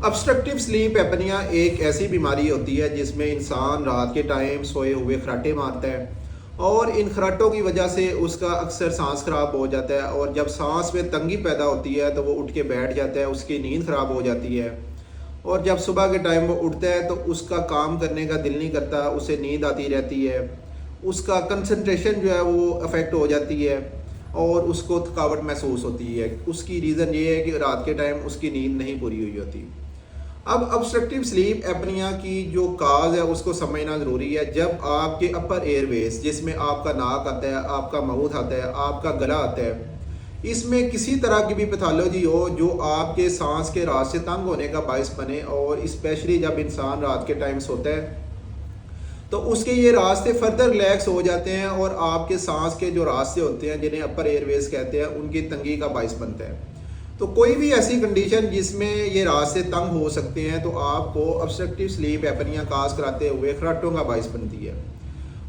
Obstructive sleep apnoea एक ऐसी बीमारी होती है जिसमें इंसान रात के टाइम सोए हुए खराटे मारता है और इन खराटों की वजह से उसका अक्सर सांस खराब हो जाता है और जब सांस में तंगी पैदा होती है तो वो उठ के बैठ जाता है, उसकी नींद खराब हो जाती है और जब सुबह के टाइम वो उठता है तो उसका काम करने का दिल नहीं करता, उसे नींद आती रहती है, उसका कंसंट्रेशन जो है वो अफेक्ट हो जाती है और उसको थकावट महसूस होती है। उसकी रीज़न ये है कि रात के टाइम उसकी नींद नहीं पूरी हुई होती। अब ऑब्स्ट्रक्टिव स्लीप एपनिया की जो काज है उसको समझना ज़रूरी है। जब आपके अपर एयरवेज जिसमें आपका नाक आता है, आपका माउथ आता है, आपका गला आता है, इसमें किसी तरह की भी पैथोलॉजी हो जो आपके सांस के रास्ते तंग होने का बायस बने और स्पेशली जब इंसान रात के टाइम सोता है तो उसके ये रास्ते फर्दर रिलैक्स हो जाते हैं और आपके सांस के जो रास्ते होते हैं जिन्हें अपर एयरवेज कहते हैं उनकी तंगी का बायस बनता है। तो कोई भी ऐसी कंडीशन जिसमें ये रास्ते तंग हो सकते हैं तो आपको ऑब्स्ट्रक्टिव स्लीप एपनिया काज कराते हुए खराटों का बायस बनती है।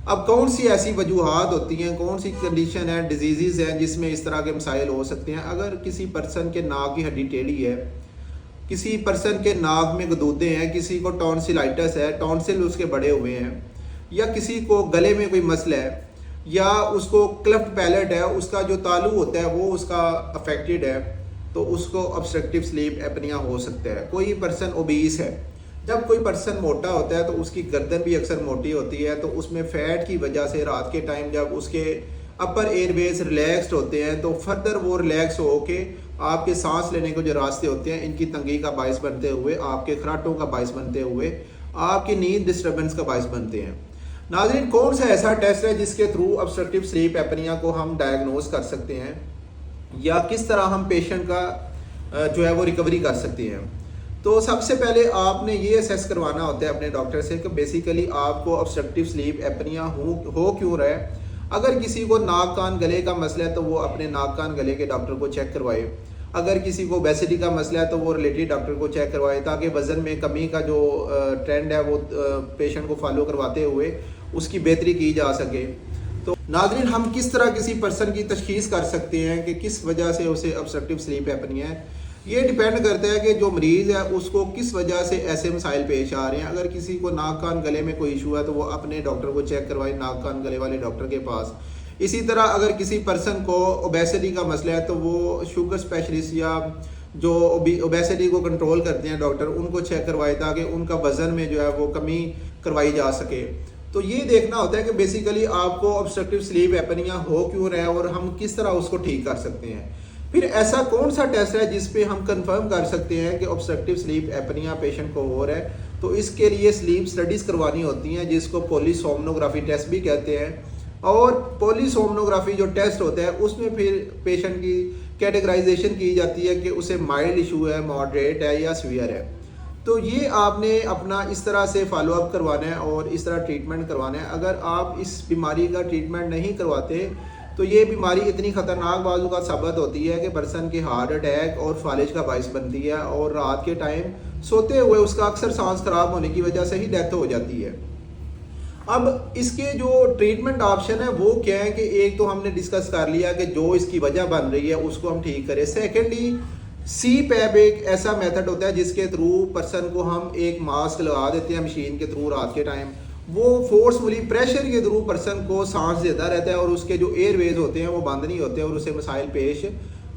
अब कौन सी ऐसी वजूहत होती हैं, कौन सी कंडीशन है, डिजीज़ हैं जिसमें इस तरह के मसाइल हो सकते हैं। अगर किसी पर्सन के नाक की हड्डी टेढ़ी है, किसी पर्सन के नाक में गदूदे हैं, किसी को टॉन्सिलाइटिस है, टॉन्सिल उसके बड़े हुए हैं, या किसी को गले में कोई मसला है, या उसको क्लेफ्ट पैलेट है, उसका जो तालू होता है वो उसका अफेक्टेड है, तो उसको ऑब्स्ट्रक्टिव स्लीप एपनिया हो सकता है। कोई पर्सन ओबीस है, जब कोई पर्सन मोटा होता है तो उसकी गर्दन भी अक्सर मोटी होती है, तो उसमें फैट की वजह से रात के टाइम जब उसके अपर एयरवेज रिलैक्स्ड होते हैं तो फर्दर वो रिलैक्स हो के आपके सांस लेने के जो रास्ते होते हैं इनकी तंगी का बायस बनते हुए, आपके खराटों का बायस बनते हुए, आपकी नींद डिस्टर्बेंस का बायस बनते हैं। नाज़रीन, कौन सा ऐसा टेस्ट है जिसके थ्रू ऑब्स्ट्रक्टिव स्लीप एपनिया को हम डायग्नोज कर सकते हैं या किस तरह हम पेशेंट का जो है वो रिकवरी कर सकते हैं। तो सबसे पहले आपने ये असेस करवाना होता है अपने डॉक्टर से कि बेसिकली आपको ऑब्स्ट्रक्टिव स्लीप एपनिया हो क्यों रहा है। अगर किसी को नाक कान गले का मसला है तो वो अपने नाक कान गले के डॉक्टर को चेक करवाए। अगर किसी को ओबेसिटी का मसला है तो वो रिलेटेड डॉक्टर को चेक करवाए ताकि वज़न में कमी का जो ट्रेंड है वो पेशेंट को फॉलो करवाते हुए उसकी बेहतरी की जा सके। तो नाज़रीन, हम किस तरह किसी पर्सन की तशखीस कर सकते हैं कि किस वजह से उसे ऑब्स्ट्रक्टिव स्लीप एपनिया है। ये डिपेंड करता है कि जो मरीज़ है उसको किस वजह से ऐसे मसाइल पेश आ रहे हैं। अगर किसी को नाक कान गले में कोई इशू है तो वो अपने डॉक्टर को चेक करवाए, नाक कान गले वाले डॉक्टर के पास। इसी तरह अगर किसी पर्सन को ओबेसिटी का मसला है तो वो शुगर स्पेशलिस्ट या जो ओबेसिटी को कंट्रोल करते हैं डॉक्टर, उनको चेक करवाए ताकि उनका वज़न में जो है वो कमी करवाई जा सके। तो ये देखना होता है कि बेसिकली आपको ऑब्स्ट्रक्टिव स्लीप एपनिया हो क्यों रहा है और हम किस तरह उसको ठीक कर सकते हैं। फिर ऐसा कौन सा टेस्ट है जिस पे हम कंफर्म कर सकते हैं कि ऑब्स्ट्रक्टिव स्लीप एपनिया पेशेंट को हो रहा है। तो इसके लिए स्लीप स्टडीज़ करवानी होती हैं जिसको पॉलीसोमनोग्राफी टेस्ट भी कहते हैं। और पॉलीसोमनोग्राफी जो टेस्ट होता है उसमें फिर पेशेंट की कैटेगराइजेशन की जाती है कि उसे माइल्ड इशू है, मॉडरेट है या सीवियर है। तो ये आपने अपना इस तरह से फॉलो अप करवाना है और इस तरह ट्रीटमेंट करवाना है। अगर आप इस बीमारी का ट्रीटमेंट नहीं करवाते तो ये बीमारी इतनी ख़तरनाक बाजू का साबित होती है कि पर्सन के हार्ट अटैक और फालिज का बायस बनती है और रात के टाइम सोते हुए उसका अक्सर सांस खराब होने की वजह से ही डेथ हो जाती है। अब इसके जो ट्रीटमेंट ऑप्शन है वो क्या है कि एक तो हमने डिस्कस कर लिया कि जो इसकी वजह बन रही है उसको हम ठीक करें। सेकेंडली, CPAP एक ऐसा मेथड होता है जिसके थ्रू पर्सन को हम एक मास्क लगा देते हैं मशीन के थ्रू रात के टाइम, वो फोर्सफुली प्रेशर के थ्रू पर्सन को सांस देता रहता है और उसके जो एयरवेज होते हैं वो बंद नहीं होते और उसे मसाइल पेश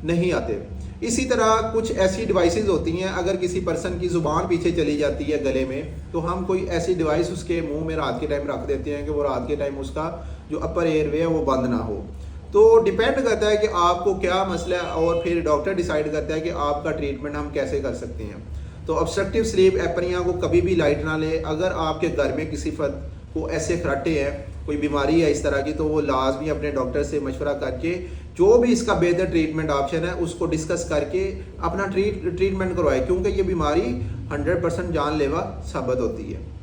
नहीं आते। इसी तरह कुछ ऐसी डिवाइसेस होती हैं, अगर किसी पर्सन की ज़ुबान पीछे चली जाती है गले में तो हम कोई ऐसी डिवाइस उसके मुंह में रात के टाइम रख देते हैं कि वो रात के टाइम उसका जो अपर एयरवे है वो बंद ना हो। तो डिपेंड करता है कि आपको क्या मसला है और फिर डॉक्टर डिसाइड करता है कि आपका ट्रीटमेंट हम कैसे कर सकते हैं। तो ऑब्स्ट्रक्टिव स्लीप एपनिया को कभी भी लाइट ना ले। अगर आपके घर में किसी फर्द को ऐसे खराटे हैं, कोई बीमारी है इस तरह की, तो वो लाजमी अपने डॉक्टर से मशवरा करके जो भी इसका बेहतर ट्रीटमेंट ऑप्शन है उसको डिस्कस करके अपना ट्रीटमेंट करवाए, क्योंकि ये बीमारी 100% जानलेवा साबित होती है।